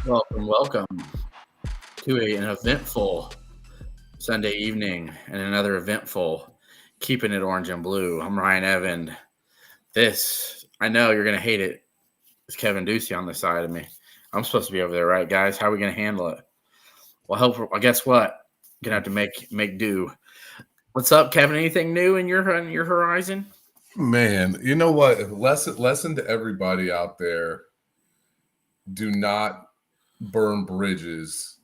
Welcome to an eventful Sunday evening and another eventful Keeping It Orange and Blue. I'm Ryan Evan. This, I know you're going to hate it, is Kevin Ducey on the side of me. I'm supposed to be over there, right, guys? How are we going to handle it? Well, guess what? Going to have to make do. What's up, Kevin? Anything new in your horizon? Man, you know what? Lesson to everybody out there: do not burn bridges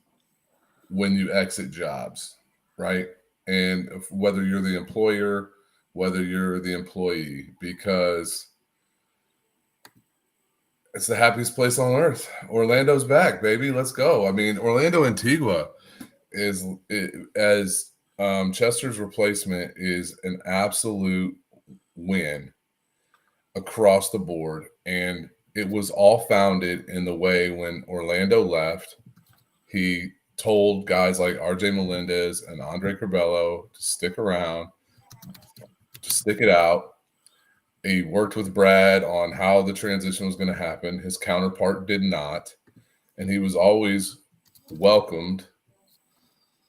when you exit jobs, right? And whether you're the employer, whether you're the employee, because it's the happiest place on earth. Orlando's back, baby. Let's go. I mean, Orlando Antigua as Chester's replacement is an absolute win across the board. And it was all founded in the way when Orlando left, he told guys like RJ Melendez and Andre Curbelo to stick around, to stick it out. He worked with Brad on how the transition was going to happen. His counterpart did not. And he was always welcomed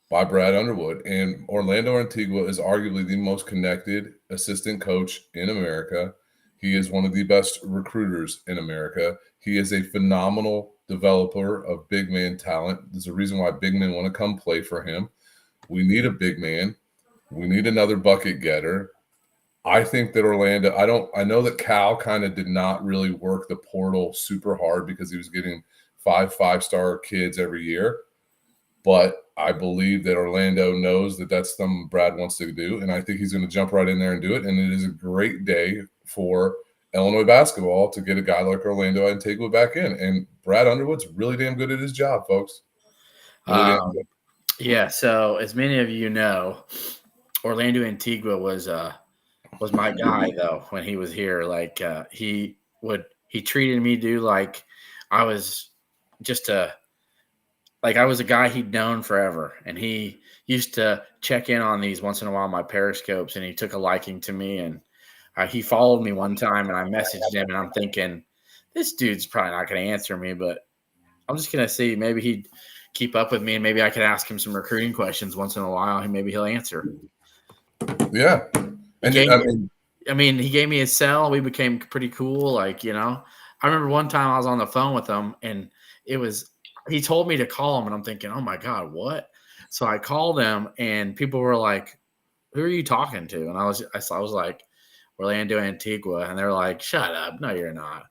by Brad Underwood. And Orlando Antigua is arguably the most connected assistant coach in America. He is one of the best recruiters in America. He is a phenomenal developer of big man talent. There's a reason why big men want to come play for him. We need a big man. We need another bucket getter. I think that Orlando, I know that Cal kind of did not really work the portal super hard because he was getting five-star kids every year. But I believe that Orlando knows that that's something Brad wants to do. And I think he's going to jump right in there and do it. And it is a great day for Illinois basketball to get a guy like Orlando Antigua back in. And Brad Underwood's really damn good at his job, folks. Really damn good. Yeah, so as many of you know, Orlando Antigua was my guy though when he was here. Like he treated me, dude, like I was just I was a guy he'd known forever, and he used to check in on these once in a while, my periscopes, and he took a liking to me, and he followed me one time, and I messaged him, and I'm thinking, this dude's probably not going to answer me, but I'm just going to see. Maybe he'd keep up with me, and maybe I could ask him some recruiting questions once in a while, and maybe he'll answer. Yeah. He gave me his cell. We became pretty cool. I remember one time I was on the phone with him, and he told me to call him, and I'm thinking, oh my God, what? So I called him, and people were like, who are you talking to? And I was like, Orlando Antigua. And they're like, shut up. No, you're not.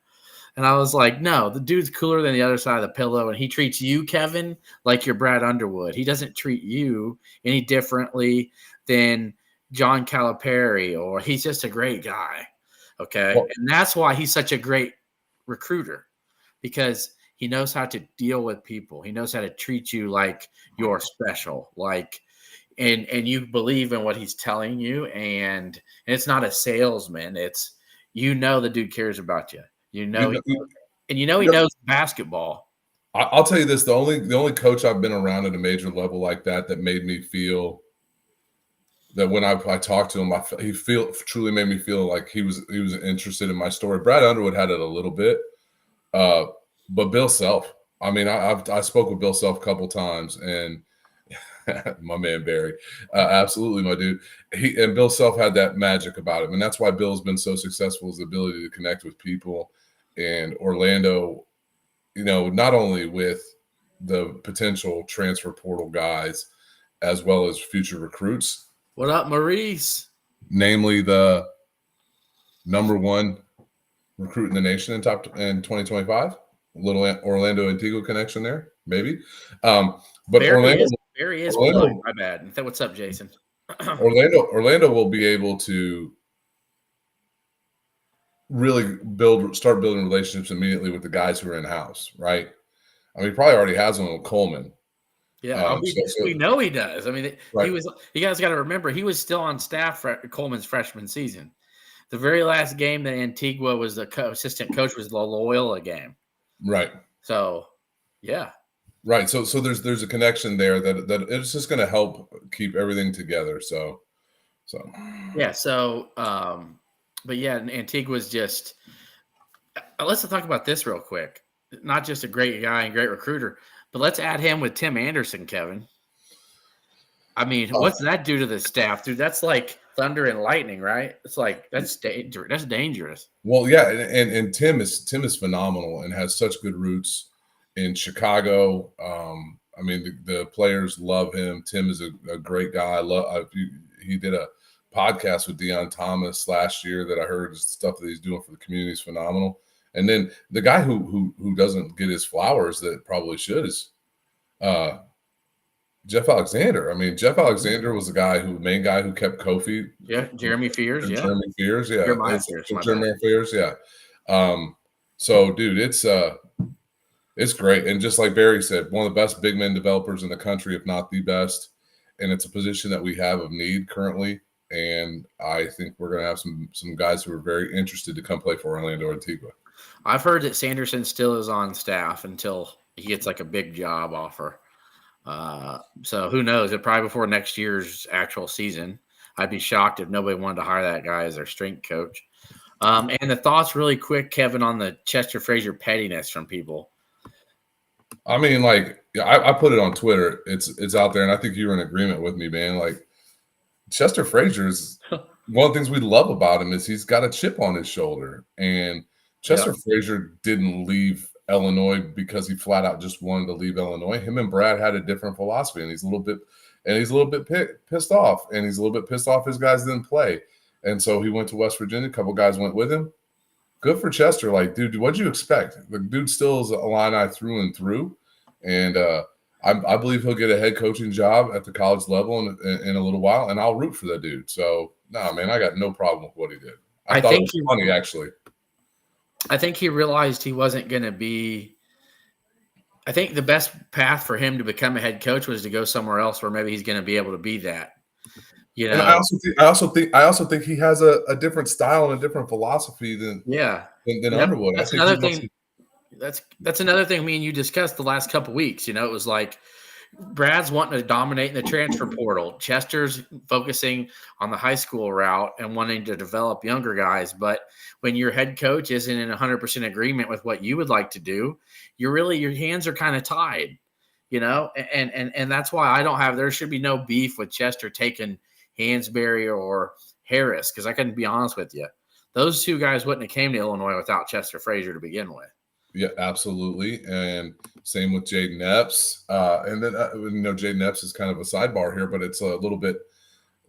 And I was like, no, the dude's cooler than the other side of the pillow. And he treats you, Kevin, like you're Brad Underwood. He doesn't treat you any differently than John Calipari, or he's just a great guy. Okay. Well, and that's why he's such a great recruiter, because he knows how to deal with people. He knows how to treat you like you're special, and you believe in what he's telling you. And it's not a salesman. It's, the dude cares about you. He knows basketball. I'll tell you this: the only coach I've been around at a major level like that made me feel that when I talked to him, he truly made me feel like he was interested in my story. Brad Underwood had it a little bit. But Bill Self, I mean, I spoke with Bill Self a couple times, and my man Barry, absolutely, my dude. And Bill Self had that magic about him, and that's why Bill's been so successful, is the ability to connect with people. And Orlando, not only with the potential transfer portal guys, as well as future recruits. What up, Maurice? Namely, the number one recruit in the nation in 2025. Little Orlando Antigua connection there, maybe. But Barry is Orlando, my bad. What's up, Jason? Orlando will be able to really start building relationships immediately with the guys who are in house, right? I mean, he probably already has one with Coleman. Yeah, we know he does. I mean, right. You guys got to remember, he was still on staff for Coleman's freshman season. The very last game that Antigua was the assistant coach was the Loyola game. Right. So, yeah. Right. So there's a connection there that it's just going to help keep everything together. So. Yeah. So, but yeah, Antigua's just. Let's talk about this real quick. not just a great guy and great recruiter, but let's add him with Tim Anderson, Kevin. I mean, what's that do to the staff, dude? That's like thunder and lightning, right? It's like that's dangerous. That's dangerous. Well, yeah, and Tim is phenomenal and has such good roots in Chicago. I mean, the players love him. Tim is a great guy. He did a podcast with Deion Thomas last year that I heard is stuff that he's doing for the community is phenomenal. And then the guy who doesn't get his flowers that probably should is Jeff Alexander. I mean, Jeff Alexander was the main guy who kept Kofi. Yeah, Jeremy Fears. Yeah, Jeremy Fears. Yeah, Jeremy Fears. Yeah. So, dude, it's great. And just like Barry said, one of the best big men developers in the country, if not the best. And it's a position that we have of need currently. And I think we're going to have some guys who are very interested to come play for Orlando Antigua. I've heard that Sanderson still is on staff until he gets like a big job offer. So who knows? It probably before next year's actual season. I'd be shocked if nobody wanted to hire that guy as their strength coach. And the thoughts really quick, Kevin, on the Chester Frasier pettiness from people. I mean, like, I put it on Twitter. It's out there, and I think you were in agreement with me, man. Like, Chester Frasier is one of the things we love about him is he's got a chip on his shoulder. And Chester Frasier didn't leave Illinois because he flat out just wanted to leave Illinois. Him and Brad had a different philosophy, and he's a little bit pissed off, and he's a little bit pissed off his guys didn't play. And so he went to West Virginia. A couple guys went with him. Good for Chester. Like, dude, what'd you expect? The dude still is a Illini through and through. And I believe he'll get a head coaching job at the college level in a little while, and I'll root for that dude. So, nah, man, I got no problem with what he did. I thought it was funny, actually. I think he realized he wasn't going to be – I think the best path for him to become a head coach was to go somewhere else where maybe he's going to be able to be that. You know? And I also think he has a different style and a different philosophy than Underwood. That's another thing. That's another thing me and you discussed the last couple of weeks. You know, it was like Brad's wanting to dominate in the transfer portal. Chester's focusing on the high school route and wanting to develop younger guys. But when your head coach isn't in 100% agreement with what you would like to do, your hands are kind of tied, you know? And that's why there should be no beef with Chester taking Hansberry or Harris, because I couldn't be honest with you. Those two guys wouldn't have came to Illinois without Chester Frasier to begin with. Yeah, absolutely. And same with Jaden Epps. And then, Jaden Epps is kind of a sidebar here, but it's a little bit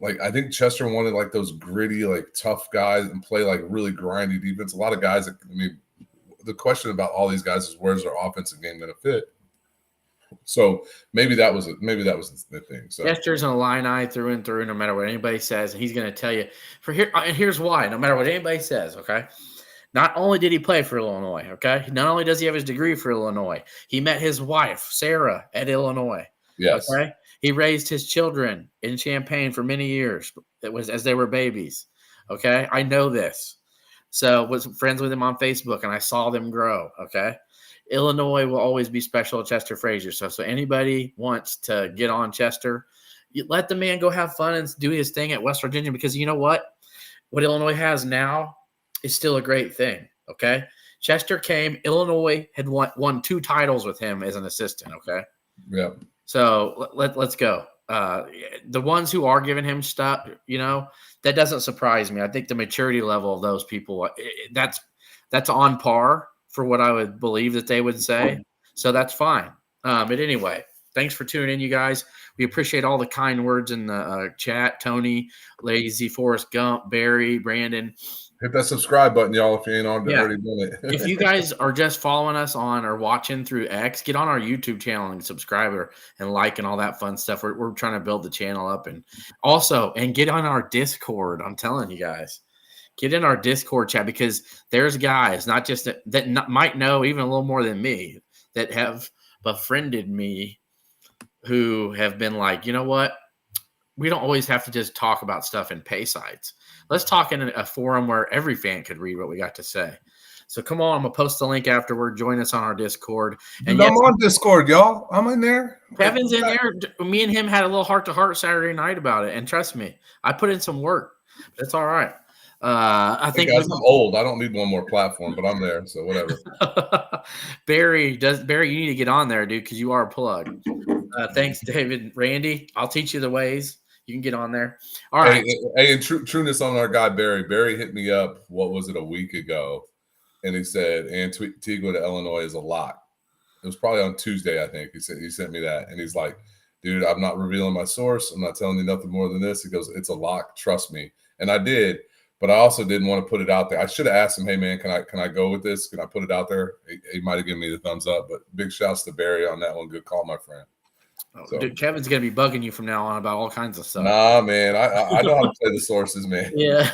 like I think Chester wanted like those gritty, like tough guys and play like really grindy defense. A lot of guys, the question about all these guys is where's their offensive game going to fit? So maybe that was the thing. So Chester's an Illini through and through, no matter what anybody says. And he's going to tell you and here's why, no matter what anybody says, okay? Not only did he play for Illinois, okay? Not only does he have his degree for Illinois, he met his wife, Sarah, at Illinois. Yes. Okay? He raised his children in Champaign for many years. It was as they were babies. Okay? I know this. So I was friends with him on Facebook, and I saw them grow. Okay? Illinois will always be special at Chester Frasier. So anybody wants to get on Chester, let the man go have fun and do his thing at West Virginia, because you know what? What Illinois has now is still a great thing, okay? Chester came. Illinois had won 2 titles with him as an assistant, okay? Yeah. So let's go. The ones who are giving him stuff, that doesn't surprise me. I think the maturity level of those people, that's on par for what I would believe that they would say. So that's fine. But anyway, thanks for tuning in, you guys. We appreciate all the kind words in the chat. Tony, Lazy, Forrest Gump, Barry, Brandon. Hit that subscribe button, y'all, if you ain't already doing it. If you guys are just following us on or watching through X, get on our YouTube channel and subscribe and like and all that fun stuff. We're trying to build the channel up. And get on our Discord. I'm telling you guys. Get in our Discord chat, because there's guys, not just that might know even a little more than me, that have befriended me, who have been like, you know what? We don't always have to just talk about stuff in pay sites. Let's talk in a forum where every fan could read what we got to say. So come on, I'm going to post the link afterward. Join us on our Discord. And I'm on Discord, y'all. I'm in there. Kevin's in there. Me and him had a little heart-to-heart Saturday night about it. And trust me, I put in some work. But it's all right. I Hey think guys, I'm old. I don't need one more platform, but I'm there, so whatever. Barry, you need to get on there, dude, because you are a plug. Thanks, David. Randy, I'll teach you the ways. You can get on there. All right. Hey, and trueness on our guy Barry. Barry hit me up. What was it, a week ago? And he said Antigua to Illinois is a lock. It was probably on Tuesday, I think. He sent me that, and he's like, "Dude, I'm not revealing my source. I'm not telling you nothing more than this." He goes, "It's a lock. Trust me." And I did, but I also didn't want to put it out there. I should have asked him, "Hey man, can I go with this? Can I put it out there?" He might have given me the thumbs up, but big shouts to Barry on that one. Good call, my friend. So. Dude, Kevin's gonna be bugging you from now on about all kinds of stuff. Nah, man, I know how to play the sources, man. Yeah.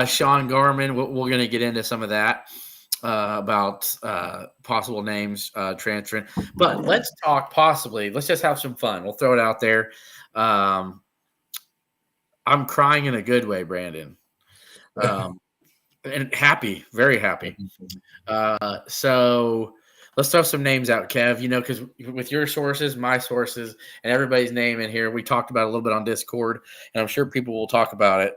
Sean Garman, we're gonna get into some of that about possible names transferring, but let's talk possibly. Let's just have some fun. We'll throw it out there. I'm crying in a good way, Brandon, and happy, very happy. So. Let's throw some names out, Kev, because with your sources, my sources, and everybody's name in here, we talked about it a little bit on Discord, and I'm sure people will talk about it.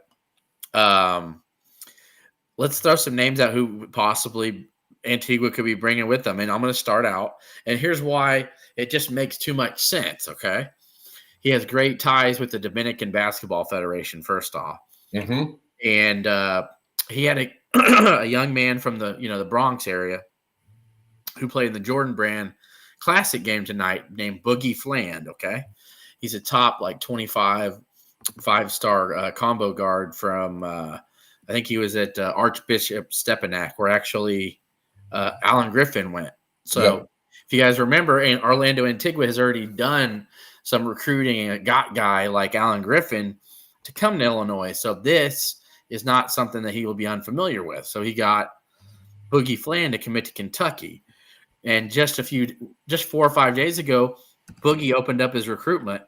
Let's throw some names out who possibly Antigua could be bringing with them, and I'm going to start out. And here's why it just makes too much sense, okay? He has great ties with the Dominican Basketball Federation, first off. Mm-hmm. And he had a young man from the Bronx area who played in the Jordan Brand Classic game tonight named Boogie Fland, okay? He's a top, 25 5-star combo guard from, I think he was at Archbishop Stepanak, where actually Alan Griffin went. So if you guys remember, Orlando Antigua has already done some recruiting and got guy like Alan Griffin to come to Illinois. So this is not something that he will be unfamiliar with. So he got Boogie Fland to commit to Kentucky. And just 4 or 5 days ago, Boogie opened up his recruitment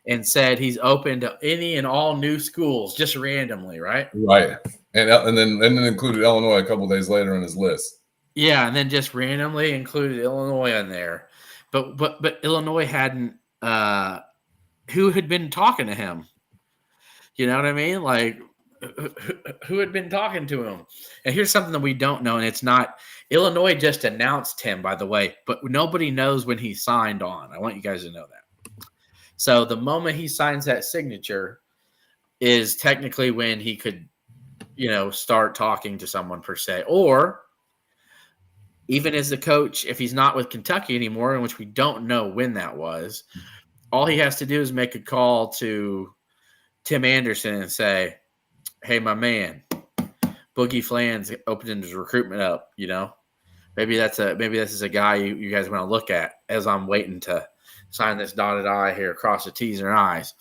and said he's open to any and all new schools, just randomly, right? Right. And then included Illinois a couple of days later on his list. Yeah, and then just randomly included Illinois on there. But Illinois hadn't who had been talking to him? You know what I mean? Like who had been talking to him? And here's something that we don't know, and it's not Illinois just announced him, by the way, but nobody knows when he signed on. I want you guys to know that. So the moment he signs that signature is technically when he could, start talking to someone per se. Or even as the coach, if he's not with Kentucky anymore, in which we don't know when that was, all he has to do is make a call to Tim Anderson and say, "Hey, my man, Boogie Fland's opening his recruitment up, Maybe this is a guy you guys want to look at as I'm waiting to sign this dotted I here, cross the T's and I's."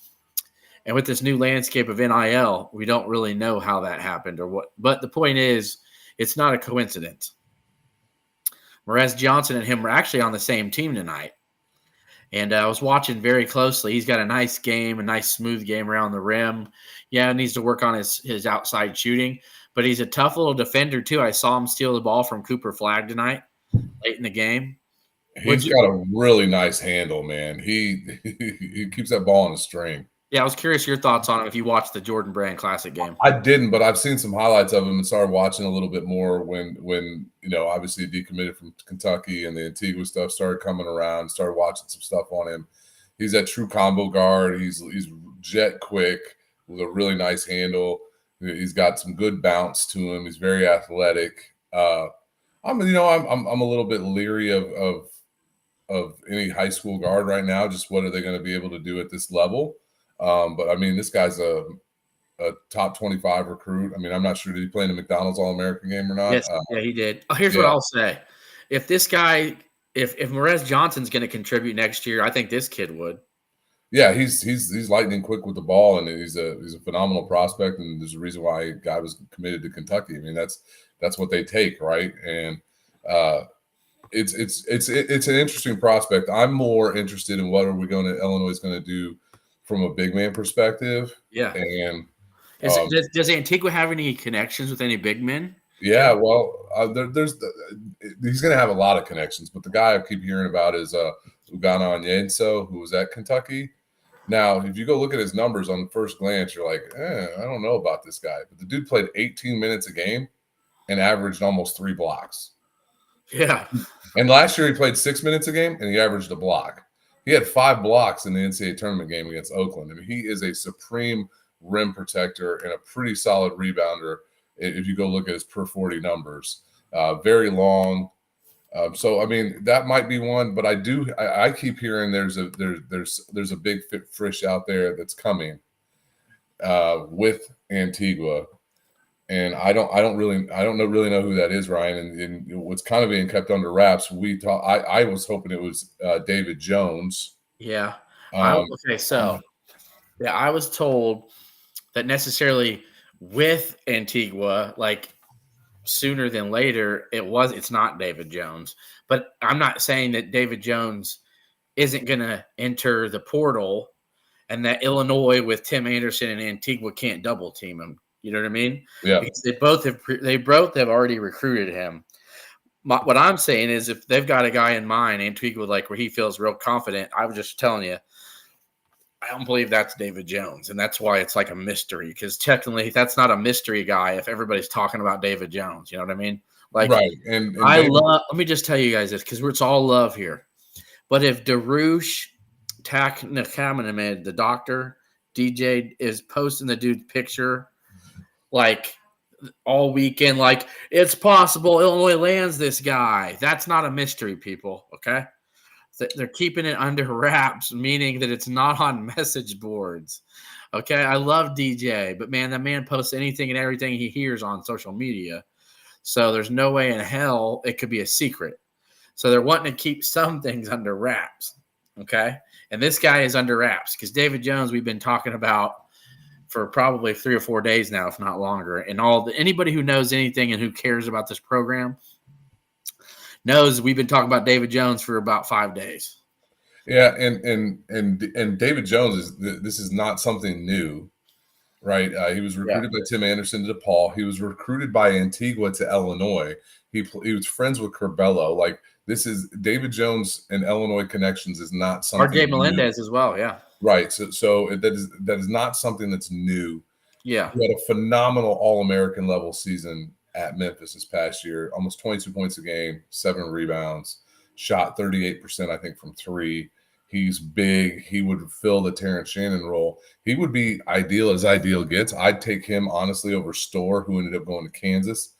And with this new landscape of NIL, we don't really know how that happened or what. But the point is, it's not a coincidence. Morez Johnson and him were actually on the same team tonight. And I was watching very closely. He's got a nice game, a nice smooth game around the rim. Yeah, needs to work on his outside shooting. But he's a tough little defender, too. I saw him steal the ball from Cooper Flagg tonight, late in the game. He's got a really nice handle, man. He keeps that ball on a string. Yeah, I was curious your thoughts on him if you watched the Jordan Brand Classic game. I didn't, but I've seen some highlights of him and started watching a little bit more when obviously decommitted from Kentucky and the Antigua stuff started coming around, started watching some stuff on him. He's that true combo guard. He's jet quick with a really nice handle. He's got some good bounce to him. He's very athletic. I'm a little bit leery of any high school guard right now. Just what are they going to be able to do at this level? But I mean, this guy's a top 25 recruit. I mean, I'm not sure, did he play in the McDonald's All-American game or not? Yes, yeah, he did. Here's what I'll say: if this guy, if Morez Johnson's going to contribute next year, I think this kid would. Yeah, he's lightning quick with the ball, and he's a phenomenal prospect, and there's a reason why a guy was committed to Kentucky. I mean, that's what they take, right? And it's an interesting prospect. I'm more interested in what Illinois is going to do from a big man perspective. Yeah. And does Antigua have any connections with any big men? Yeah, well, he's going to have a lot of connections, but the guy I keep hearing about is Ugana Onyenso, who was at Kentucky. Now, if you go look at his numbers on first glance, you're like, I don't know about this guy. But the dude played 18 minutes a game and averaged almost 3 blocks. Yeah. And last year he played 6 minutes a game and he averaged a block. He had 5 blocks in the NCAA tournament game against Oakland. I mean, he is a supreme rim protector and a pretty solid rebounder if you go look at his per 40 numbers. Very long. So I mean that might be one, but I keep hearing there's a big fit Frisch out there that's coming with Antigua, and I don't really know who that is, Ryan. And what's kind of being kept under wraps. I was hoping it was David Jones. Yeah. Okay, so yeah, I was told that necessarily with Antigua, like sooner than later, it's not David Jones. But I'm not saying that David Jones isn't going to enter the portal and that Illinois with Tim Anderson and Antigua can't double team him. You know what I mean? Yeah. Because they both have already recruited him. What I'm saying is if they've got a guy in mind, Antigua, like where he feels real confident, I was just telling you, I don't believe that's David Jones, and that's why it's like a mystery. Because technically, that's not a mystery guy if everybody's talking about David Jones. You know what I mean? Like, right. And let me just tell you guys this because it's all love here. But if Darush Taknakamanamid, the doctor, DJ, is posting the dude's picture like all weekend, like it's possible Illinois lands this guy. That's not a mystery, people. Okay. They're keeping it under wraps, meaning that it's not on message boards. Okay, I love DJ, but man, that man posts anything and everything he hears on social media. So there's no way in hell it could be a secret. So they're wanting to keep some things under wraps. Okay, and this guy is under wraps because David Jones we've been talking about for probably 3 or 4 days now, if not longer. And anybody who knows anything and who cares about this program knows we've been talking about David Jones for about 5 days. Yeah, and David Jones this is not something new, right? He was recruited by Tim Anderson to DePaul. He was recruited by Antigua to Illinois. He was friends with Curbelo. Like this is David Jones and Illinois connections is not something. RJ Melendez as well, yeah. Right. So that is not something that's new. Yeah, he had a phenomenal All-American level season at Memphis this past year, almost 22 points a game, 7 rebounds, shot 38%, I think, from 3. He's big. He would fill the Terrence Shannon role. He would be ideal as ideal gets. I'd take him, honestly, over Storr, who ended up going to Kansas.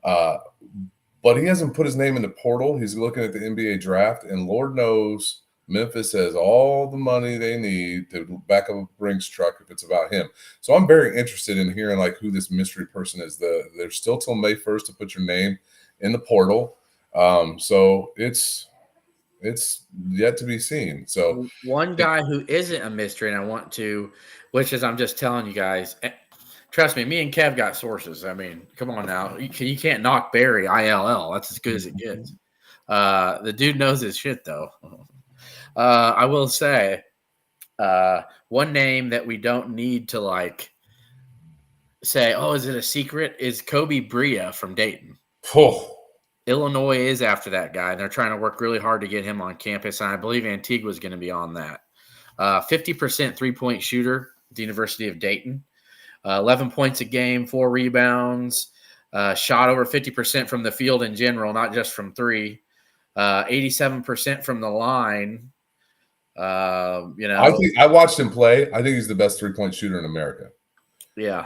But he hasn't put his name in the portal. He's looking at the NBA draft, and Lord knows Memphis has all the money they need to back up a Brinks truck if it's about him. So I'm very interested in hearing like who this mystery person is. There's still till May 1st to put your name in the portal. So it's yet to be seen. So one guy who isn't a mystery, and I want to, which is I'm just telling you guys, trust me, me and Kev got sources. I mean, come on now. You can't knock Barry ILL. That's as good as it gets. The dude knows his shit, though. I will say one name that we don't need to like say, oh, is it a secret? Is Kobe Bria from Dayton. Oh. Illinois is after that guy, and they're trying to work really hard to get him on campus, and I believe Antigua is going to be on that. 50% three-point shooter at the University of Dayton. 11 points a game, 4 rebounds, shot over 50% from the field in general, not just from 3. 87% from the line. I watched him play. I think he's the best 3-point shooter in America. Yeah.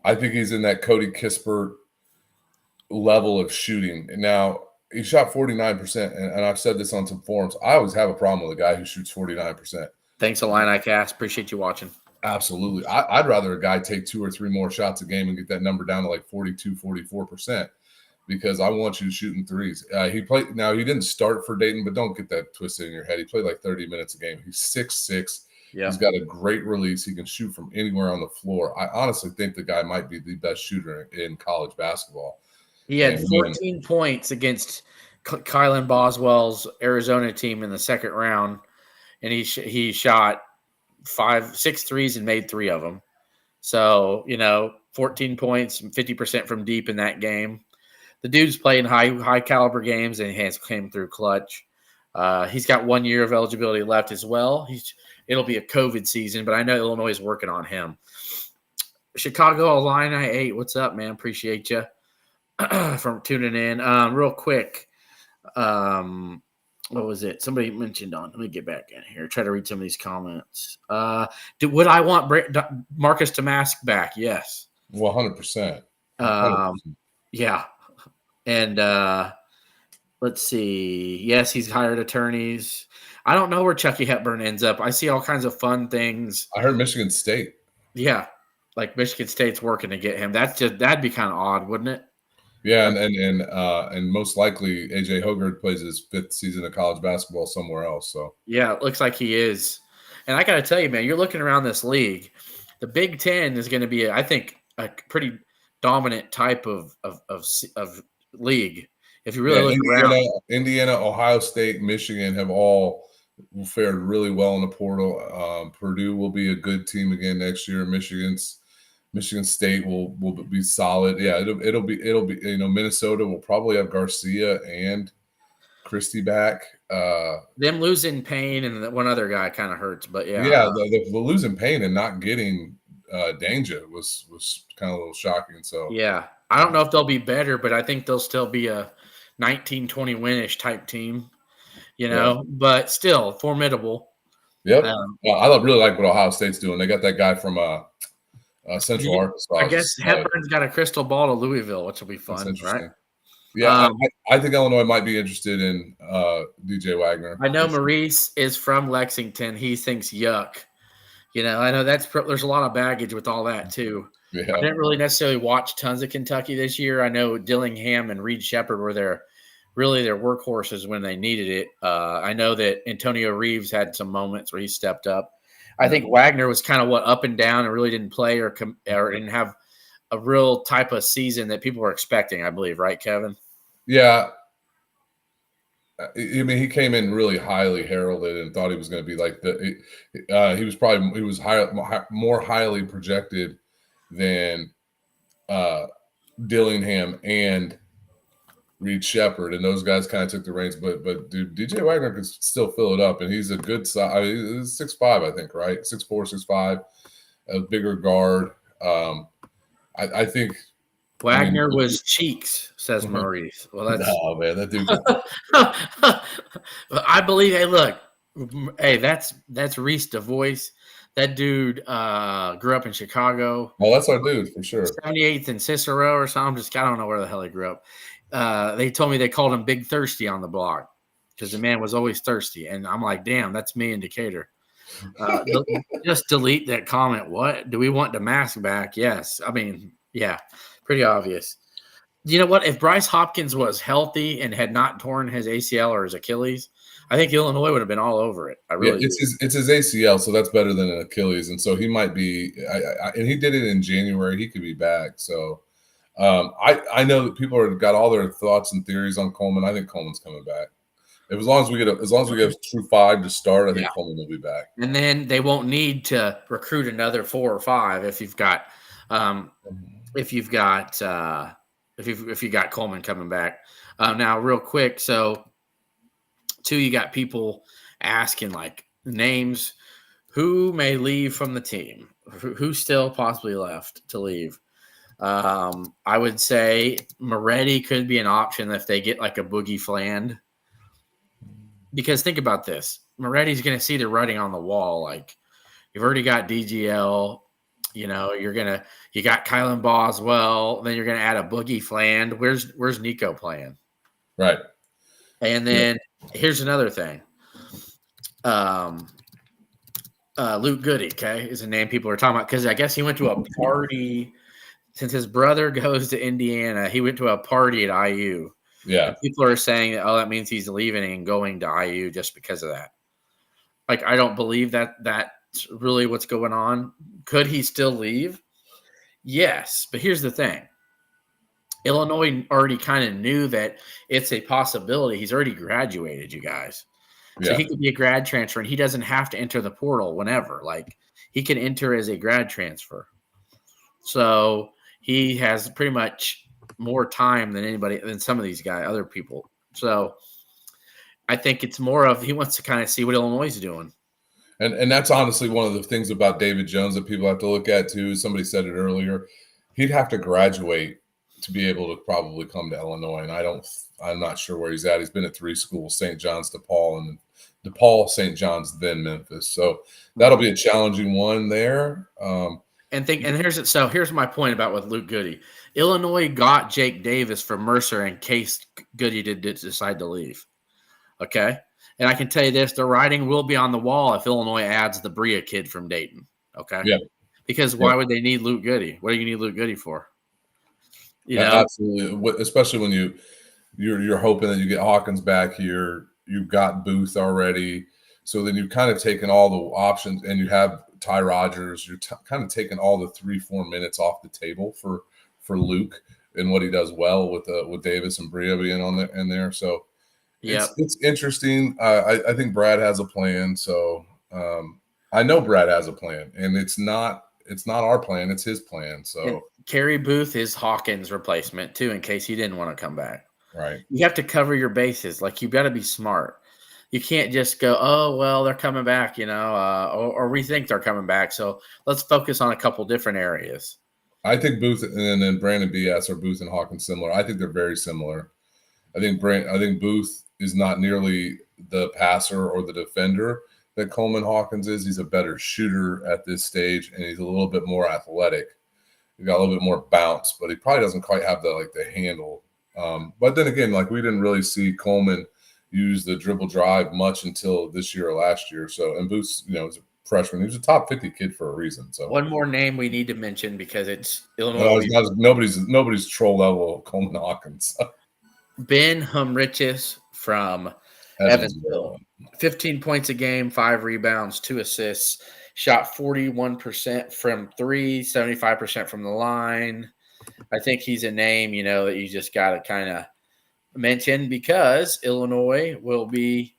I think he's in that Cody Kispert level of shooting. Now, he shot 49%, and I've said this on some forums. I always have a problem with a guy who shoots 49%. Thanks, Illini Cast. Appreciate you watching. Absolutely. I'd rather a guy take 2 or 3 more shots a game and get that number down to like 42, 44%. Because I want you shooting threes. He played. Now he didn't start for Dayton, but don't get that twisted in your head. He played like 30 minutes a game. He's 6'6". Yeah. He's got a great release. He can shoot from anywhere on the floor. I honestly think the guy might be the best shooter in college basketball. He had 14 points against Kylan Boswell's Arizona team in the second round, and he shot 6 threes and made 3 of them. So 14 points and 50% from deep in that game. The dude's playing high caliber games and has came through clutch. He's got 1 year of eligibility left as well. it'll be a COVID season, but I know Illinois is working on him. Chicago Illini 8, what's up, man? Appreciate you for tuning in. Real quick, what was it? Somebody mentioned on. Let me get back in here. Try to read some of these comments. Would I want Marcus Damask back? Yes. Well, 100%. Yeah. And let's see. Yes, he's hired attorneys. I don't know where Chucky Hepburn ends up. I see all kinds of fun things. I heard Michigan State. Yeah, like Michigan State's working to get him. That'd be kind of odd, wouldn't it? Yeah, and most likely AJ Hoggard plays his 5th season of college basketball somewhere else. So yeah, it looks like he is. And I got to tell you, man, you're looking around this league. The Big Ten is going to be, I think, a pretty dominant type of league. If you really look around, Indiana, Ohio State, Michigan have all fared really well in the portal. Purdue will be a good team again next year. Michigan State will be solid. Yeah, it'll be Minnesota will probably have Garcia and Christie back. Them losing Payne and one other guy kind of hurts, but yeah, the losing Payne and not getting Danger was kind of a little shocking. So yeah, I don't know if they'll be better, but I think they'll still be a 19-20 winish type team, but still formidable. Yep. I really like what Ohio State's doing. They got that guy from Central Arkansas. I guess Hepburn's got a crystal ball to Louisville, which will be fun, right? Yeah, I think Illinois might be interested in DJ Wagner. I know Maurice is from Lexington. He thinks yuck. I know there's a lot of baggage with all that too. Yeah. I didn't really necessarily watch tons of Kentucky this year. I know Dillingham and Reed Shepherd were their workhorses when they needed it. I know that Antonio Reeves had some moments where he stepped up. I think Wagner was kind of up and down and really didn't play or didn't have a real type of season that people were expecting, I believe. Right, Kevin? Yeah. I mean, he came in really highly heralded and thought he was going to be like he was more highly projected than Dillingham and Reed Shepherd, and those guys kind of took the reins. But dude, DJ Wagner could still fill it up, and he's a good size. I mean, he's 6'5", I think, right? 6'4", 6'5", a bigger guard. I think Wagner was cheeks, says Maurice. Well, that's no man, that dude. I believe. Hey, look, that's Reese DeVoice. That dude grew up in Chicago. Well, that's our dude for sure. 78th and Cicero or something. I don't know where the hell he grew up. They told me they called him Big Thirsty on the blog because the man was always thirsty. And I'm like, damn, that's me in Decatur. Just delete that comment. What? Do we want Damask back? Yes. I mean, yeah, pretty obvious. You know what? If Bryce Hopkins was healthy and had not torn his ACL or his Achilles, I think Illinois would have been all over it. It's his ACL, so that's better than an Achilles. And so he might be and he did it in January. He could be back. So I know that people have got all their thoughts and theories on Coleman. I think Coleman's coming back. As long as we get a true 5 to start, I think Coleman will be back. And then they won't need to recruit another 4 or 5 if you've got Coleman coming back. Now, real quick, so too, you got people asking like names. Who may leave from the team? Who's still possibly left to leave? I would say Moretti could be an option if they get like a Boogie Fland. Because think about this. Moretti's going to see the writing on the wall. Like, you've already got DGL. You got Kylan Boswell. Then you're going to add a Boogie Fland. Where's Nico playing? Right. And then here's another thing. Luke Goody, okay, is a name people are talking about because I guess he went to a party. Since his brother goes to Indiana, he went to a party at IU. Yeah. And people are saying, that means he's leaving and going to IU just because of that. Like, I don't believe that that's really what's going on. Could he still leave? Yes. But here's the thing. Illinois already kind of knew that it's a possibility. He's already graduated, you guys. So he could be a grad transfer, and he doesn't have to enter the portal whenever. Like, he can enter as a grad transfer. So he has pretty much more time than some of these other people. So I think it's more of he wants to kind of see what Illinois is doing. And that's honestly one of the things about David Jones that people have to look at too. Somebody said it earlier. He'd have to graduate to be able to probably come to Illinois. And I'm not sure where he's at. He's been at 3 schools, St. John's, DePaul, and DePaul, St. John's, then Memphis. So that'll be a challenging one there. And here's my point about with Luke Goody. Illinois got Jake Davis from Mercer in case Goody did decide to leave. Okay. And I can tell you this, the writing will be on the wall if Illinois adds the Bria kid from Dayton. Okay. Yeah. Because why would they need Luke Goody? What do you need Luke Goody for? Absolutely. Especially when you're hoping that you get Hawkins back here. You've got Booth already. So then you've kind of taken all the options, and you have Ty Rogers. You're kind of taking all the 3-4 minutes off the table for Luke and what he does well with Davis and Bria being in there. So it's interesting. I think Brad has a plan. So I know Brad has a plan, and it's not our plan. It's his plan. So and Kerry Booth is Hawkins' replacement too, in case he didn't want to come back. Right. You have to cover your bases. Like, you've got to be smart. You can't just go, oh, well, they're coming back, or we think they're coming back. So let's focus on a couple different areas. I think Booth and then Brandon BS or Booth and Hawkins similar. I think they're very similar. I think Booth is not nearly the passer or the defender that Coleman Hawkins is. He's a better shooter at this stage, and he's a little bit more athletic. He got a little bit more bounce, but he probably doesn't quite have the handle. But then again, we didn't really see Coleman use the dribble drive much until this year or last year. So, and Booth, is a freshman. He was a top 50 kid for a reason. So one more name we need to mention because it's Illinois. Nobody's troll level Coleman Hawkins. Ben Humrichis from Evansville. 15 points a game, 5 rebounds, 2 assists, shot 41% from 3, 75% from the line. I think he's a name, that you just got to kind of mention because Illinois will be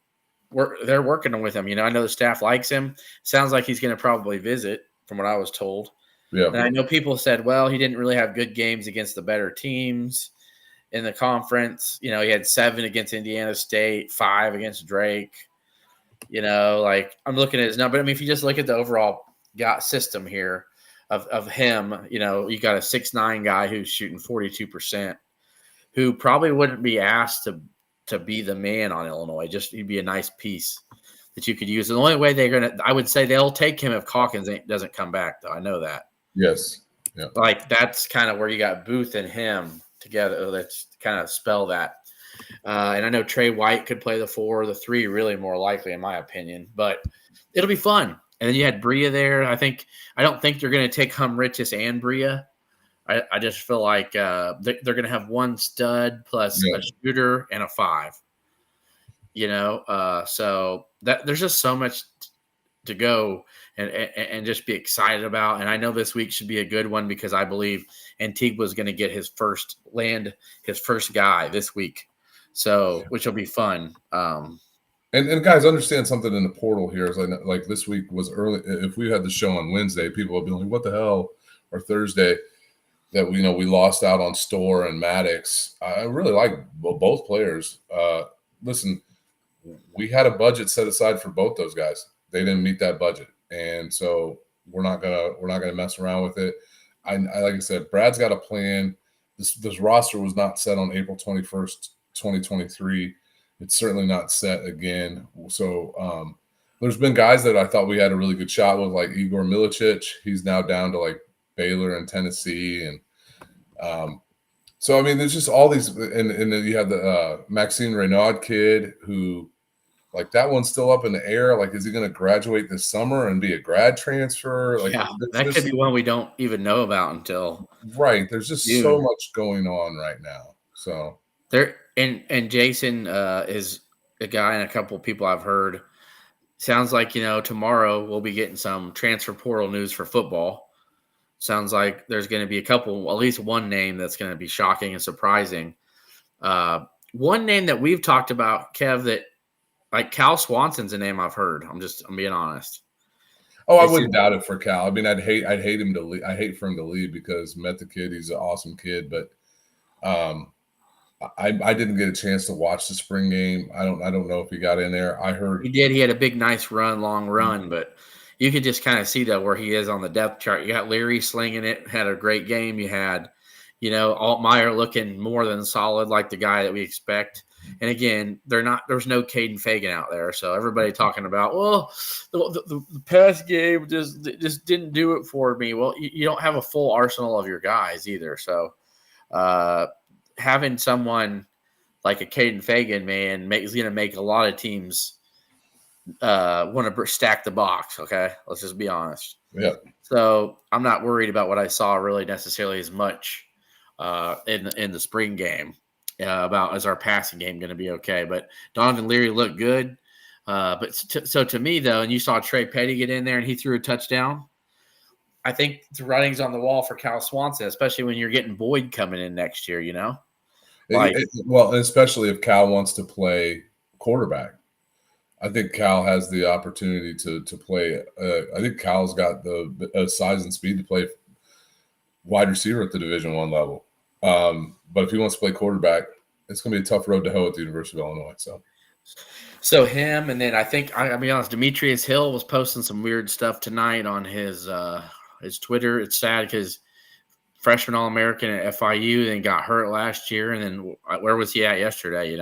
they're working with him. I know the staff likes him. Sounds like he's going to probably visit from what I was told. Yeah. And I know people said, well, he didn't really have good games against the better teams in the conference. He had 7 against Indiana State, 5 against Drake. I'm looking at his number. I mean, if you just look at the overall system here of him, you got a 6'9" guy who's shooting 42%, who probably wouldn't be asked to be the man on Illinois. Just he'd be a nice piece that you could use. The only way I would say they'll take him if Hawkins doesn't come back, though. I know that. Yes. Yeah. That's kind of where you got Booth and him together. Let's kind of spell that. And I know Trey White could play the 4 or the 3, really more likely in my opinion, but it'll be fun. And then you had Bria there. I don't think they're going to take Humrichis and Bria. I just feel like they're going to have one stud plus a shooter and a 5. So that there's just so much to go and just be excited about. And I know this week should be a good one because I believe Antigua is going to get his first guy this week. So, which will be fun. And guys, understand something in the portal here is like this week was early. If we had the show on Wednesday, people would be like, "What the hell?" Or Thursday, that we lost out on Storr and Maddox. I really like both players. Listen, we had a budget set aside for both those guys. They didn't meet that budget, and so we're not gonna mess around with it. I like I said, Brad's got a plan. This roster was not set on April 21st, 2023. It's certainly not set again. So there's been guys that I thought we had a really good shot with, like Igor Milicic. He's now down to Baylor and Tennessee. And so, I mean, there's just all these. And then you have the Maxime Renaud kid who, that one's still up in the air. Is he going to graduate this summer and be a grad transfer? That could be one we don't even know about until. Right. There's just so much going on right now. So there. And Jason is a guy and a couple of people I've heard. Sounds like, tomorrow we'll be getting some transfer portal news for football. Sounds like there's going to be at least one name that's going to be shocking and surprising. One name that we've talked about, Kev, that Cal Swanson's a name I've heard. I'm being honest. Oh, I wouldn't doubt it for Cal. I mean, I'd hate him to leave. I hate for him to leave because met the kid. He's an awesome kid, but I didn't get a chance to watch the spring game. I don't know if he got in there. I heard He did. He had a big, nice long run, but you could just kind of see that where he is on the depth chart. You got Leary slinging it, had a great game. You had, Altmaier looking more than solid, like the guy that we expect. And again, there's no Caden Fagan out there, so everybody talking about, well, the pass game just didn't do it for me. Well, you don't have a full arsenal of your guys either, so having someone like a Caden Fagan, man, is going to make a lot of teams want to stack the box. Okay, let's just be honest. Yeah. So I'm not worried about what I saw really necessarily as much in the spring game about is our passing game going to be okay. But Donovan Leary looked good. So to me though, and you saw Trey Petty get in there and he threw a touchdown. I think the writing's on the wall for Cal Swanson, especially when you're getting Boyd coming in next year. Well, especially if Cal wants to play quarterback. I think Cal has the opportunity to play. I think Cal's got the size and speed to play wide receiver at the Division I level. But if he wants to play quarterback, it's going to be a tough road to hoe at the University of Illinois. So him, and then I think I'll be honest, Demetrius Hill was posting some weird stuff tonight on his Twitter. It's sad because freshman All-American at FIU, then got hurt last year, and then where was he at yesterday?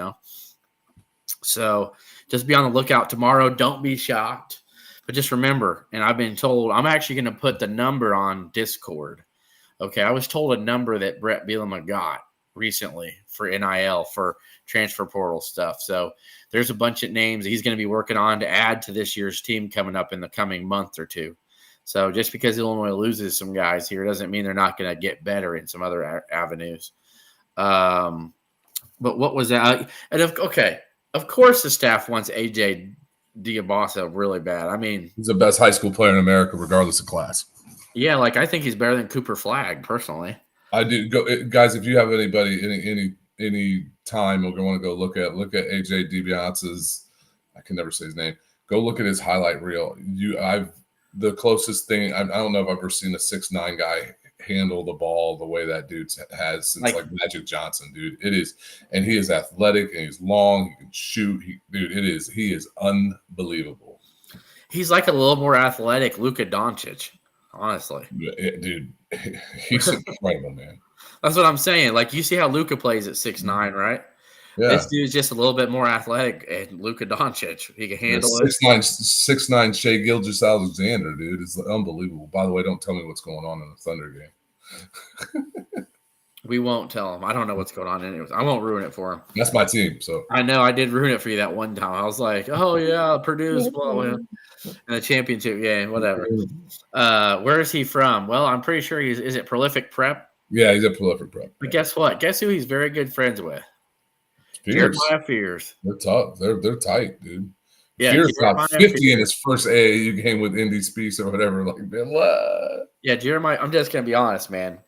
So just be on the lookout tomorrow. Don't be shocked, but just remember. And I've been told I'm actually going to put the number on Discord. Okay, I was told a number that Brett Bielema got recently for NIL for transfer portal stuff. So there's a bunch of names he's going to be working on to add to this year's team coming up in the coming month or two. So just because Illinois loses some guys here doesn't mean they're not going to get better in some other avenues. But what was that? And of course the staff wants AJ Diabasa really bad. I mean, he's the best high school player in America, regardless of class. Yeah, I think he's better than Cooper Flagg, personally. I do. Guys, if you have anybody any time we're going to go look at AJ DiBiase's, I can never say his name. Go look at his highlight reel. The closest thing, I don't know if I've ever seen a 6'9" guy handle the ball the way that dude has since like Magic Johnson, dude. It is, and he is athletic and he's long. He can shoot. He is unbelievable. He's like a little more athletic Luka Doncic, honestly. Dude, he's incredible, man. That's what I'm saying. You see how Luka plays at 6'9", right? Yeah. This dude's just a little bit more athletic, and Luka Doncic, he can handle it. 6'9" Shai Gilgeous-Alexander, dude, is unbelievable. By the way, don't tell me what's going on in the Thunder game. We won't tell him. I don't know what's going on anyways. I won't ruin it for him. That's my team. So I know I did ruin it for you that one time. I was like, oh yeah, Purdue's blowing in the championship game, whatever. Where is he from? Well, I'm pretty sure is it Prolific Prep? Yeah, he's at Prolific Prep. But guess what? Guess who he's very good friends with? Jeremiah Fears. They're tough. They're tight, dude. Yeah, Fears got 50 in his first AAU game with Indy Speaks or whatever. Man, what? Yeah, Jeremiah. I'm just gonna be honest, man.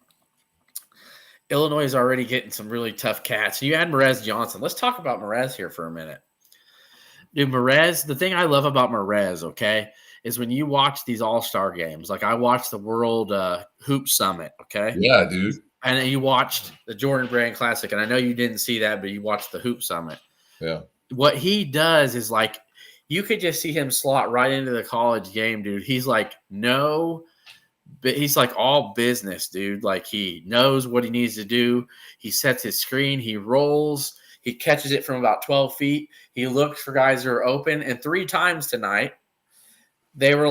Illinois is already getting some really tough cats. You add Merez Johnson. Let's talk about Merez here for a minute. Dude, Merez, the thing I love about Merez, okay, is when you watch these all-star games. I watched the World Hoop Summit, okay? Yeah, dude. And then you watched the Jordan Brand Classic, and I know you didn't see that, but you watched the Hoop Summit. Yeah. What he does is you could just see him slot right into the college game, dude. He's he's all business, dude. He knows what he needs to do. He sets his screen. He rolls. He catches it from about 12 feet. He looks for guys who are open. And 3 times tonight, they were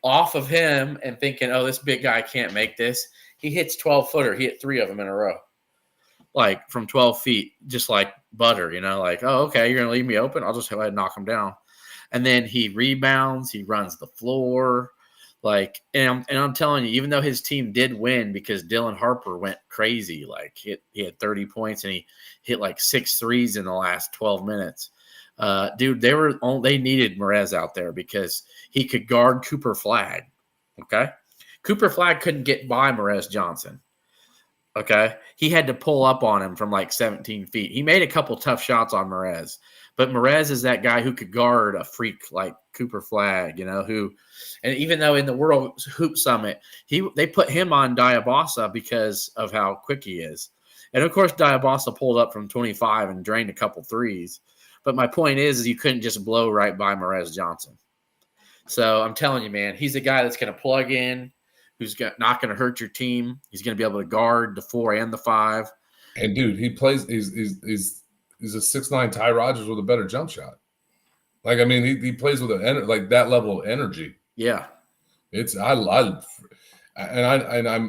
off of him and thinking, oh, this big guy can't make this. He hits 12-footer. He hit 3 of them in a row, from 12 feet, just like butter, oh, okay, you're going to leave me open? I'll just go ahead and knock him down. And then he rebounds. He runs the floor. And I'm telling you, even though his team did win because Dylan Harper went crazy, he had 30 points and he hit 6 threes in the last 12 minutes. Dude, they needed Merez out there because he could guard Cooper Flagg. Okay. Cooper Flagg couldn't get by Merez Johnson. Okay. He had to pull up on him from 17 feet. He made a couple tough shots on Merez, but Merez is that guy who could guard a freak like Cooper Flagg, and even though in the World Hoop Summit, they put him on Diabasa because of how quick he is. And of course, Diabasa pulled up from 25 and drained a couple threes. But my point is you couldn't just blow right by Morez Johnson. So I'm telling you, man, he's a guy that's going to plug in, who's not going to hurt your team. He's going to be able to guard the 4 and the 5. And dude, he plays. He's a 6'9" Ty Rodgers with a better jump shot. Like, I mean, he plays with like that level of energy. Yeah, I'm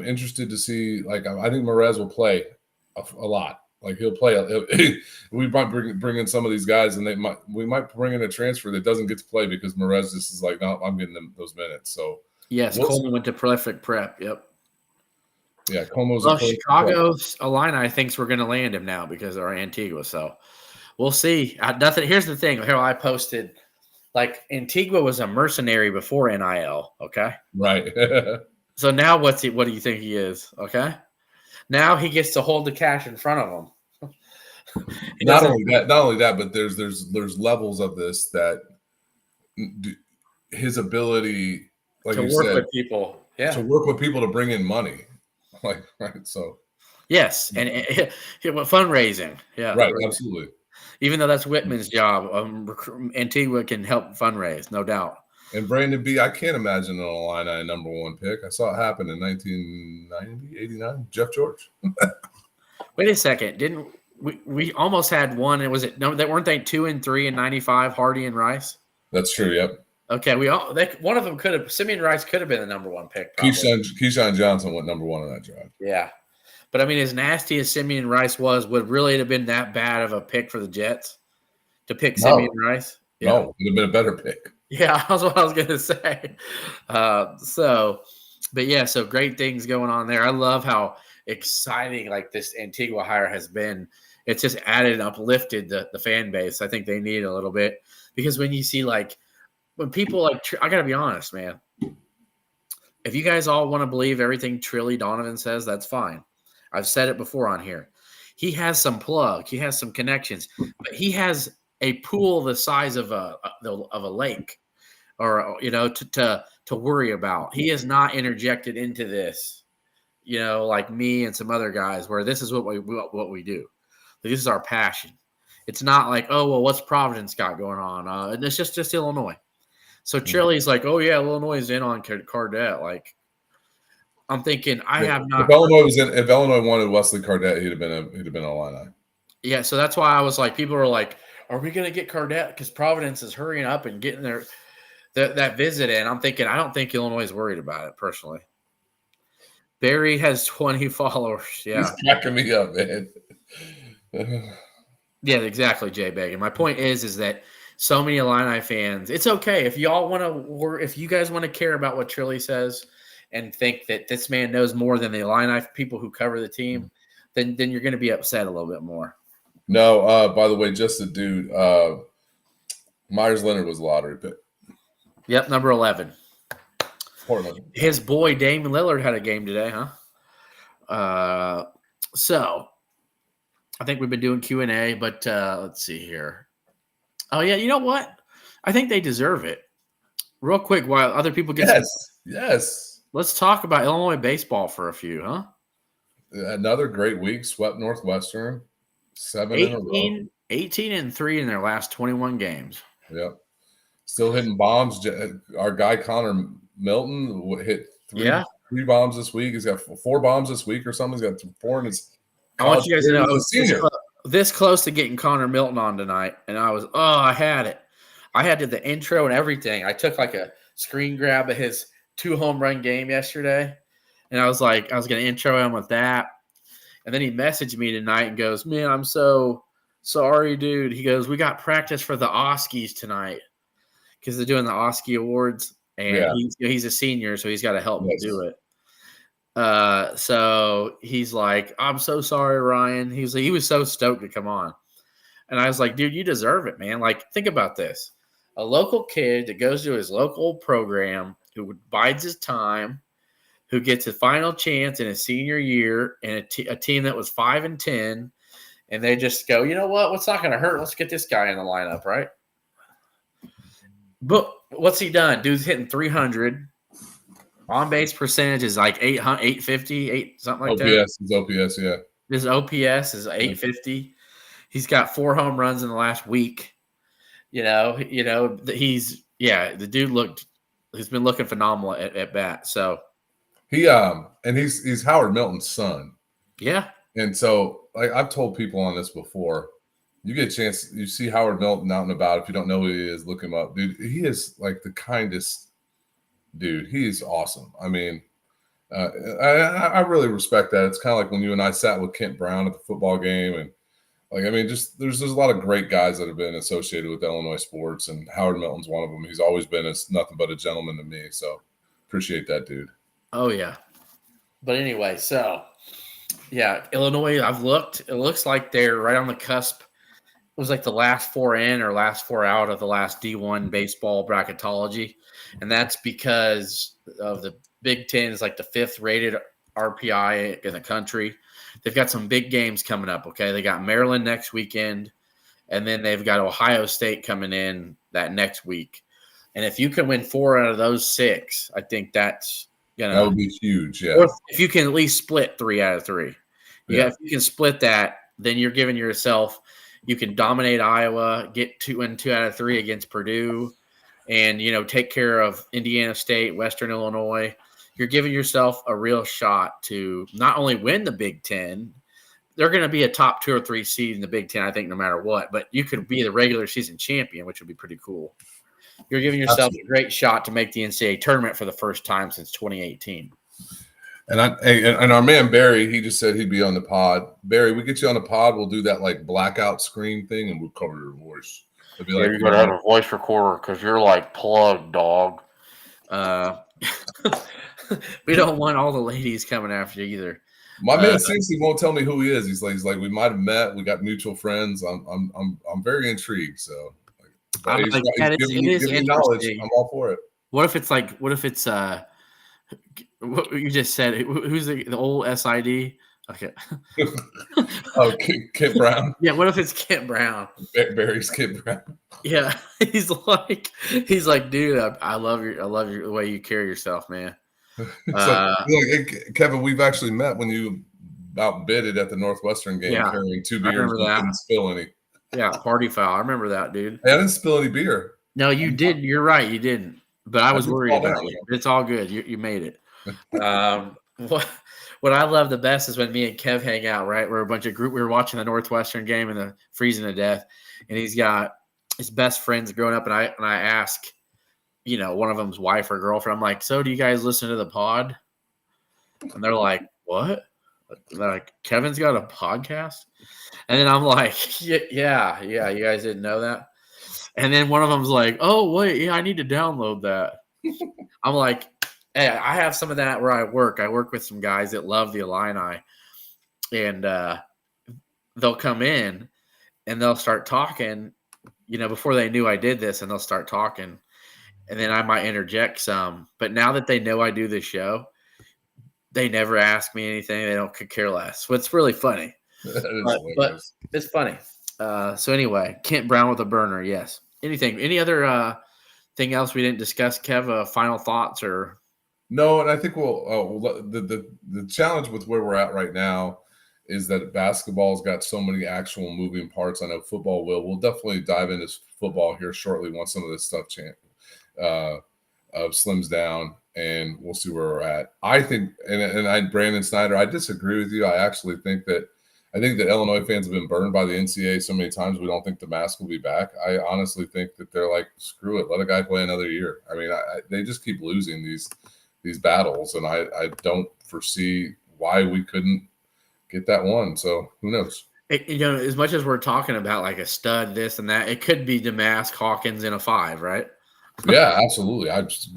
interested to see. Like, I think Morez will play a lot. Like, he'll play. We might bring in some of these guys, and we might bring in a transfer that doesn't get to play because Morez just is like, no, I'm getting them those minutes. So yes, Coleman went to prolific prep. Yep. Yeah, Como's. Well, Chicago's Illini thinks we're going to land him now because they're Antigua. So we'll see. Nothing. Here's the thing. Here I posted, like, Antigua was a mercenary before NIL. Okay. Right. So now what do you think he is? Okay. Now he gets to hold the cash in front of him. Not only that, but there's levels of this that his ability, like to you work said, with people. Yeah. To work with people to bring in money. Like, right. So yes, and fundraising. Yeah. Right. Absolutely. Even though that's Whitman's job, Antigua can help fundraise, no doubt. And Brandon B, I can't imagine an Illini number 1 pick. I saw it happen in 1990, 89. Jeff George. Wait a second. Didn't we almost had one? And weren't they 2 and 3 in 95, Hardy and Rice? That's true. Yep. Okay. One of them could have, Simeon Rice could have been the number 1 pick. Keyshawn Johnson went number 1 on that drive. Yeah. But I mean, as nasty as Simeon Rice would really have been that bad of a pick for the Jets to pick Simeon Rice? Yeah. No, it would have been a better pick. Yeah, that's what I was going to say. So great things going on there. I love how exciting like this Antigua hire has been. It's just added and uplifted the fan base. I think they need a little bit because when you see when people I got to be honest, man. If you guys all want to believe everything Trilly Donovan says, that's fine. I've said it before on here. He has some plug. He has some connections, but he has a pool the size of a lake, or to worry about. He is not interjected into this, like me and some other guys, where this is what we do. This is our passion. It's not like, oh well, what's Providence got going on? And it's just Illinois. So Trilly's like, oh yeah, Illinois is in on Cardette. Like, I'm thinking, if Illinois wanted Wesley Cardette, he'd have been an Illini. Yeah, so that's why I was like, people are like, are we going to get Cardette? Because Providence is hurrying up and getting that visit in. I'm thinking, I don't think Illinois is worried about it, personally. Barry has 20 followers. Yeah. He's cracking me up, man. Yeah, exactly, Jay Bagan. My point is that so many Illini fans, it's okay. If y'all want to, if you guys want to care about what Trilly says and think that this man knows more than the Illini people who cover the team, then you're going to be upset a little bit more. No, by the way, just a dude. Myers Leonard was a lottery pick. Yep, number 11. Portland. His boy Damian Lillard had a game today, huh? So I think we've been doing Q&A, but let's see here. Oh yeah, you know what? I think they deserve it. Real quick, while other people get yes. Let's talk about Illinois baseball for a few, huh? Another great week. Swept Northwestern. 7 in a row. 18 and 3 in their last 21 games. Yep. Still hitting bombs. Our guy Connor Milton hit three bombs this week. He's got 4 bombs this week or something. He's got 4 in his. I want you guys to know this close to getting Connor Milton on tonight, and I had it. I had the intro and everything. I took like a screen grab of his 2 home run game yesterday, and I was like, I was going to intro him with that. And then he messaged me tonight and goes, man, I'm so sorry, dude. He goes, we got practice for the Oskies tonight because they're doing the Oski Awards. And he's a senior, so he's got to help me do it. So he's like, I'm so sorry, Ryan. He was so stoked to come on. And I was like, dude, you deserve it, man. Like, think about this. A local kid that goes to his local program who bides his time, who gets a final chance in his senior year, and a team that was 5-10, and they just go, you know what? What's not going to hurt? Let's get this guy in the lineup, right? But what's he done? Dude's hitting 300. On base percentage is like 850, something like that. OPS, yeah. His OPS is 850. He's got 4 home runs in the last week. The dude he's been looking phenomenal at bat. So he's Howard Milton's son. Yeah. And so, like I've told people on this before, you get a chance, you see Howard Milton out and about. If you don't know who he is, look him up. Dude, he is like the kindest dude. He is awesome. I mean, I really respect that. It's kind of like when you and I sat with Kent Brown at the football game. And like, I mean, just there's a lot of great guys that have been associated with Illinois sports, and Howard Milton's one of them. He's always been nothing but a gentleman to me. So appreciate that, dude. Oh, yeah. But anyway, so yeah, Illinois, I've looked. It looks like they're right on the cusp. It was like the last 4 in or last 4 out of the last D1 baseball bracketology. And that's because of the Big Ten is like the 5th rated RPI in the country. They've got some big games coming up, okay? They got Maryland next weekend, and then they've got Ohio State coming in that next week. And if you can win 4 out of those 6, I think that's that would be huge, yeah. Or if you can at least split 3 out of 3. If you can split that, then you're giving yourself – you can dominate Iowa, win 2 out of 3 against Purdue, and, take care of Indiana State, Western Illinois. You're giving yourself a real shot to not only win the Big Ten, they're going to be a top 2 or 3 seed in the Big Ten, I think, no matter what, but you could be the regular season champion, which would be pretty cool. You're giving yourself a great shot to make the NCAA tournament for the first time since 2018. And our man Barry, he just said he'd be on the pod. Barry, we get you on the pod. We'll do that like blackout screen thing, and we'll cover your voice. It'd be like, you're gonna have a voice recorder because you're like plugged, dog. We don't want all the ladies coming after you either. My man seriously won't tell me who he is. He's like we might have met. We got mutual friends. I'm very intrigued. So, it is interesting. I'm all for it. What if it's what you just said? Who's the old SID? Okay. Kent Brown. Yeah. What if it's Kent Brown? Barry's Kent Brown. Yeah. He's like, dude, I love the way you carry yourself, man. Hey, Kevin, we've actually met when you outbid it at the Northwestern game, carrying 2 beers and didn't spill any. Yeah, party foul. I remember that, dude. Hey, I didn't spill any beer. No, you did. You're right. You didn't. But I was worried about you. It's all good. You made it. What I love the best is when me and Kev hang out, right? We're a bunch of we were watching the Northwestern game and the freezing to death. And he's got his best friends growing up. And I ask, one of them's wife or girlfriend. I'm like, so do you guys listen to the pod? And they're like, what? They're like, Kevin's got a podcast? And then I'm like, yeah, you guys didn't know that? And then one of them's like, oh, wait, yeah, I need to download that. I'm like, hey, I have some of that where I work. I work with some guys that love the Illini. And they'll come in and they'll start talking, before they knew I did this, and they'll start talking. And then I might interject some. But now that they know I do this show, they never ask me anything. They don't could care less. It's really funny. But it's funny. So anyway, Kent Brown with a burner, yes. Any other thing else we didn't discuss, Kev? Final thoughts or? No, and I think the challenge with where we're at right now is that basketball's got so many actual moving parts. I know football will. We'll definitely dive into football here shortly once some of this stuff slims down, and we'll see where we're at. I think, Brandon Snyder, I disagree with you. I actually think that Illinois fans have been burned by the NCAA so many times we don't think the mask will be back. I honestly think that they're like, screw it, let a guy play another year. I mean, they just keep losing these battles, and I don't foresee why we couldn't get that one. So who knows? As much as we're talking about like a stud, this and that, it could be Damask, Hawkins in a 5, right? Yeah, absolutely.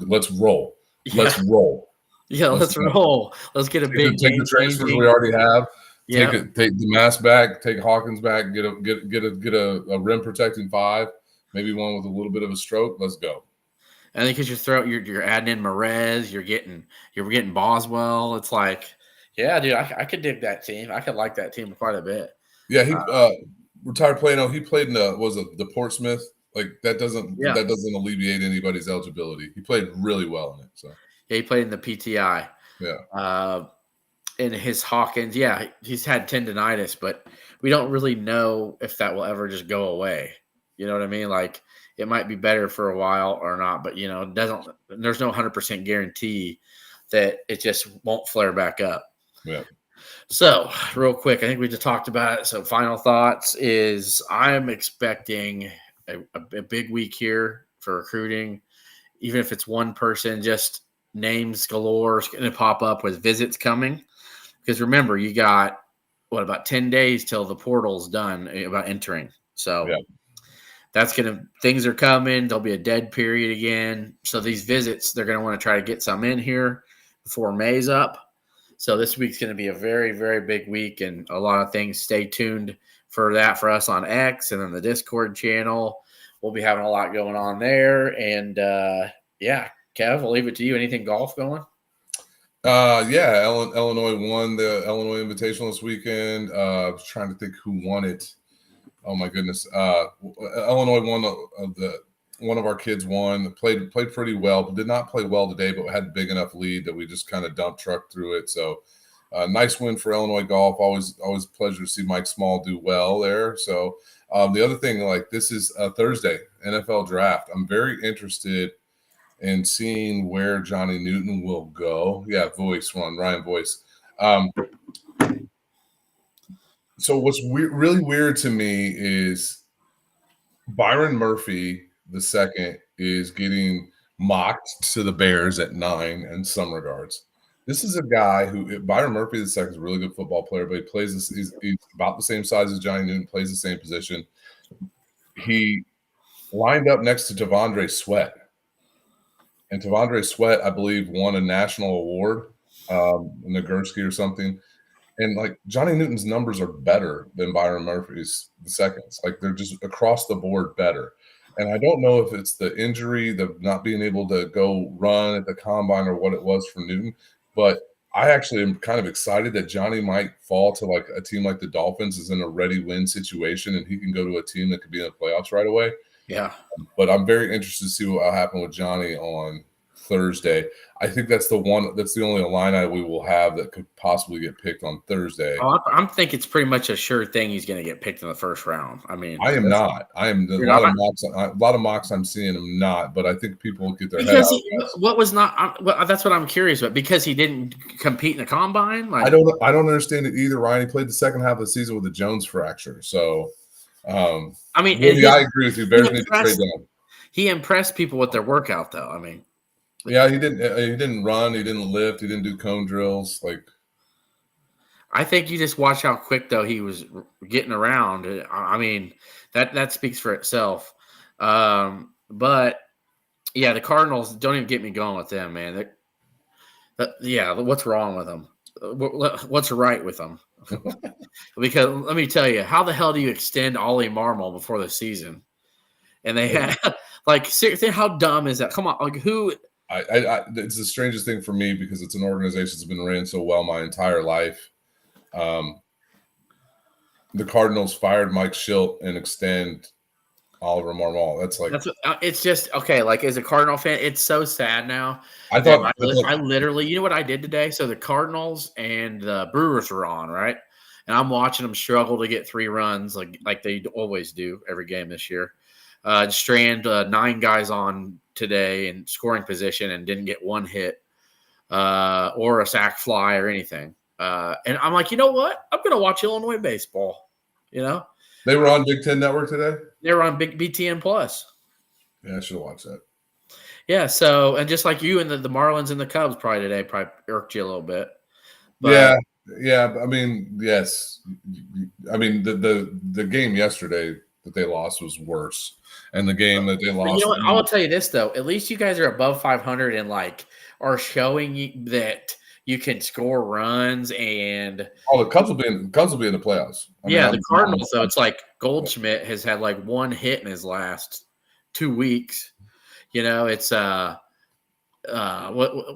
Let's roll. Yeah. Let's roll. Yeah, let's roll. Let's get a big take the transfers we already have. Yeah. Take the mask back, take Hawkins back, get a rim protecting 5, maybe one with a little bit of a stroke. Let's go. I think because you're adding in Merez, you're getting Boswell. It's like, yeah, dude, I could dig that team. I could like that team quite a bit. Yeah, he retired playing. He played in the Portsmouth. Like that doesn't alleviate anybody's eligibility. He played really well in it. So yeah, he played in the PTI. Yeah. and his Hawkins, yeah, he's had tendonitis, but we don't really know if that will ever just go away. You know what I mean? Like it might be better for a while or not, but it doesn't. There's no 100% guarantee that it just won't flare back up. Yeah. So real quick, I think we just talked about it. So final thoughts is I'm expecting a big week here for recruiting, even if it's one person, just names galore is going to pop up with visits coming. Because remember, you got about 10 days till the portal's done about entering. So that's things are coming. There'll be a dead period again. So these visits, they're going to want to try to get some in here before May's up. So this week's going to be a very, very big week and a lot of things. Stay tuned for that for us on X and then the Discord channel. We'll be having a lot going on there. And Kev, I'll leave it to you. Anything golf going? Illinois won the Illinois Invitational this weekend. I was trying to think who won it. Oh my goodness. Illinois won one of our kids won, played pretty well, but did not play well today, but had a big enough lead that we just kind of dump truck through it. So nice win for Illinois golf. Always a pleasure to see Mike Small do well there. So the other thing, this is Thursday, NFL draft. I'm very interested in seeing where Johnny Newton will go. Yeah, Ryan Voice. So what's really weird to me is Byron Murphy the second is getting mocked to the Bears at 9 in some regards. This is a guy who Byron Murphy the second is a really good football player, but he plays this. He's about the same size as Johnny Newton, plays the same position. He lined up next to T'Vondre Sweat. And T'Vondre Sweat, I believe, won a national award, Nagurski or something. And Johnny Newton's numbers are better than Byron Murphy's the seconds. They're just across the board better. And I don't know if it's the injury, the not being able to go run at the combine or what it was for Newton. But I actually am kind of excited that Johnny might fall to a team like the Dolphins is in a ready-win situation and he can go to a team that could be in the playoffs right away. Yeah. But I'm very interested to see what will happen with Johnny on Thursday. I think that's the only Illini we will have that could possibly get picked on Thursday. I'm thinking it's pretty much a sure thing he's going to get picked in the first round. I mean, I am not. I am a lot of mocks I'm seeing him not, but I think people will get their head out. That's what I'm curious about because he didn't compete in the combine. I don't understand it either, Ryan. He played the second half of the season with a Jones fracture, so. I mean, I agree with you. Bears need to trade down. He impressed people with their workout, though. I mean, yeah, he didn't run, he didn't lift, he didn't do cone drills. I think you just watch how quick though he was getting around. I mean, that speaks for itself. But yeah, the Cardinals, don't even get me going with them, man. What's wrong with them? What's right with them? Because let me tell you, how the hell do you extend Ollie Marmol before the season? And they had seriously, how dumb is that? Come on, who? It's the strangest thing for me because it's an organization that's been ran so well my entire life. The Cardinals fired Mike Schilt and extend Oliver Marmol. It's just okay. As a Cardinal fan, it's so sad now. I thought I literally, you know what I did today? So the Cardinals and the Brewers were on, right? And I'm watching them struggle to get 3 runs, like they always do every game this year. Strand 9 guys on today in scoring position and didn't get 1 hit or a sac fly or anything. And I'm like, you know what? I'm going to watch Illinois baseball. They were on Big Ten Network today. They were on Big BTN Plus. Yeah, I should have watched that. Yeah. So, and just like you and the Marlins and the Cubs probably today irked you a little bit. But, yeah. I mean, yes. I mean, the game yesterday that they lost was worse. And the game that they lost. You know what? I will tell you this though. At least you guys are above 500 and are showing you that you can score runs and. Oh, the Cubs will be in the playoffs. The Cardinals though. It's Goldschmidt has had 1 hit in his last 2 weeks. It's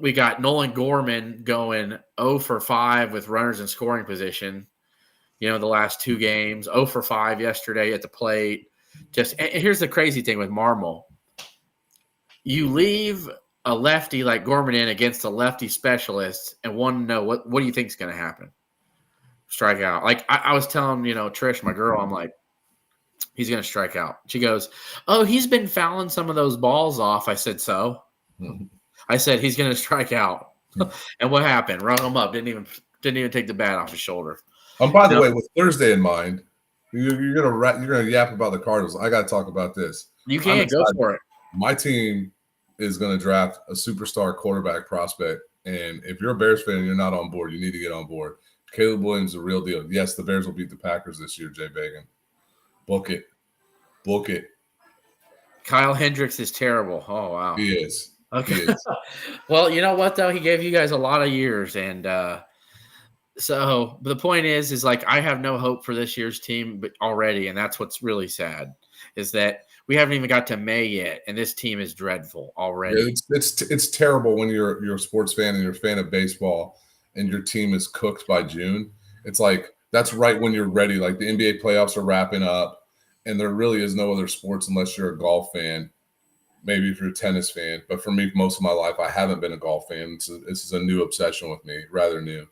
we got Nolan Gorman going 0 for 5 with runners in scoring position. The last 2 games, 0 for 5 yesterday at the plate. And here's the crazy thing with Marmol. You leave a lefty like Gorman in against a lefty specialist and want to know what do you think is going to happen? Strike out. Like I was telling, Trish, my girl, I'm like, he's going to strike out. She goes, oh, he's been fouling some of those balls off. I said, so? I said, he's going to strike out. And what happened? Rung him up. Didn't even take the bat off his shoulder. By the way, with Thursday in mind, you're gonna yap about the Cardinals. I got to talk about this. You can't go for it. My team is going to draft a superstar quarterback prospect, and if you're a Bears fan and you're not on board, you need to get on board. Caleb Williams is a real deal. Yes, the Bears will beat the Packers this year, Jay Bagan. Book it. Kyle Hendricks is terrible. Oh, wow. He is. Okay. He is. Well, you know what, though? He gave you guys a lot of years, and so the point is like I have no hope for this year's team but already, and that's what's really sad is that we haven't even got to May yet, and this team is dreadful already. Yeah, it's terrible when you're a sports fan and you're a fan of baseball and your team is cooked by June. It's like that's right when you're ready. Like the NBA playoffs are wrapping up, and there really is no other sports unless you're a golf fan. Maybe if you're a tennis fan, but for me, most of my life, I haven't been a golf fan. This is a new obsession with me, rather new.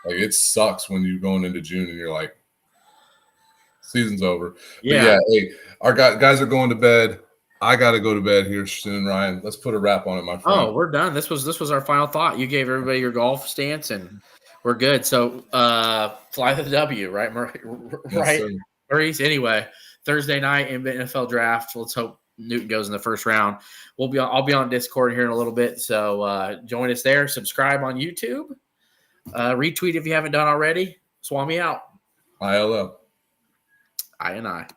Like it sucks when you're going into June and you're like, season's over. Yeah. But yeah, hey, our guys are going to bed. I got to go to bed here soon, Ryan. Let's put a wrap on it, my friend. Oh, we're done. This was our final thought. You gave everybody your golf stance, and we're good. So fly the W, right? Right, yes, Maurice. Anyway, Thursday night in the NFL draft. Let's hope Newton goes in the first round. I'll be on Discord here in a little bit. So join us there. Subscribe on YouTube. Retweet if you haven't done already. Swami out. ILO. I and I.